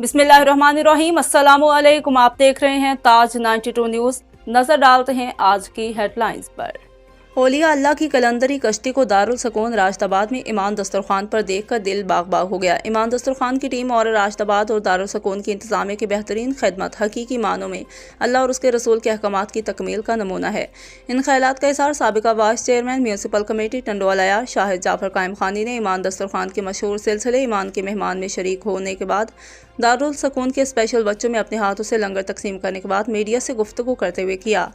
बिस्मिल्लाहिर्रहमानिर्रहीम। अस्सलामुअलैकुम। आप देख रहे हैं ताज 92 न्यूज़। नजर डालते हैं आज की हेडलाइंस पर। होलिया अल्लाह की कलंदरी कश्ती को दारुल सकून राशदाबाद में ईमान दस्तरखान पर देखकर दिल बाग बाग हो गया। ईमान दस्तरखान की टीम और राशदाबाद और दारुल सकून की इंतजामिया की बेहतरीन खिदमत हकीकी मानों में अल्लाह और उसके रसूल के अहकामात की तकमील का नमूना है। इन ख्यालात का इज़हार साबिका vice chairman municipal committee Tandowala Shahid Jafar Qaim Khani ने ईमान दस्तरखान के मशहूर सिलसिले ईमान के मेहमान में शरीक होने के बाद दारुल सकून के स्पेशल बच्चों में अपने हाथों से लंगर तकसीम करने के बाद मीडिया से गुफ्तगू करते हुए किया।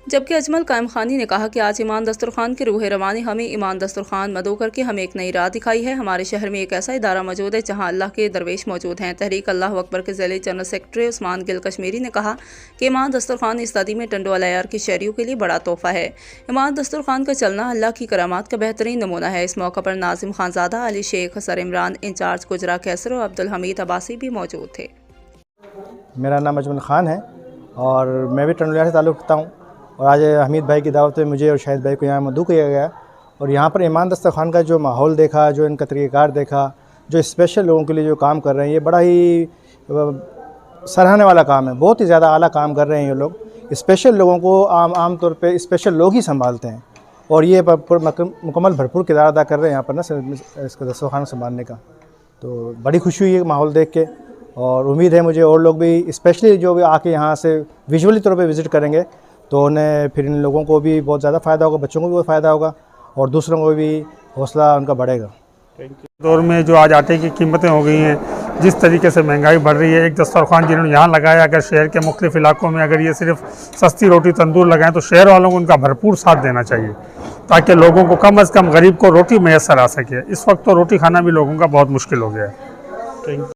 जबकि अजमल कायम खानी ने कहा कि आज ईमान दस्तरखान की रूह रवानी हमें ईमान दस्तरखान मदऊ करके हमें एक नई राह दिखाई है। हमारे शहर में एक ऐसा इदारा मौजूद है जहां अल्लाह के दरवेश मौजूद हैं। तहरीक अल्लाह अकबर के ज़िले जनरल सेक्रेटरी उस्मान गिल कश्मीरी ने कहा कि ईमान दस्तरखान इस सदी में टंडोवाला के शहरियों के लिए बड़ा तोहफा है। ईमान दस्तरखान का चलना अल्लाह की करामात का बेहतरीन नमूना है। इस मौका पर नाजिम खानजादा, अली शेख, सर इमरान इंचार्ज गुजरा कैसर और अब्दुल हमीद अब्बासी भी मौजूद थे। मेरा नाम अजमल खान है और मैं भी टंडोवाला से ताल्लुक़ रखता हूँ और आज हमीद भाई की दावत में मुझे और शाहिद भाई को यहाँ मदऊ किया गया और यहाँ पर ईमान दस्तरखान का जो माहौल देखा, जो इनका तरीक़ाकार देखा, जो स्पेशल लोगों के लिए जो काम कर रहे हैं, ये बड़ा ही सराहने वाला काम है। बहुत ही ज़्यादा आला काम कर रहे हैं ये लोग। स्पेशल लोगों को आम तौर पे स्पेशल लोग ही संभालते हैं और ये मुकम्मल भरपूर किरदार अदा कर रहे हैं यहाँ पर ना इसका दस्तरखान संभालने का। तो बड़ी खुशी हुई है माहौल देख के और उम्मीद है मुझे और लोग भी स्पेशली जो भी आके यहाँ से विजुअली तौर पे विज़िट करेंगे तो उन्हें फिर इन लोगों को भी बहुत ज़्यादा फ़ायदा होगा, बच्चों को भी बहुत फ़ायदा होगा और दूसरों को भी हौसला उनका बढ़ेगा। दौर में जो आज आटे की कीमतें हो गई हैं, जिस तरीके से महंगाई बढ़ रही है, एक दस्तरखान जिन्होंने यहाँ लगाया, अगर शहर के मुख्तलिफ इलाकों में अगर ये सिर्फ सस्ती रोटी तंदूर लगाएं तो शहर वालों को उनका भरपूर साथ देना चाहिए ताकि लोगों को कम अज़ कम गरीब को रोटी मैसर आ सके। इस वक्त तो रोटी खाना भी लोगों का बहुत मुश्किल हो गया है।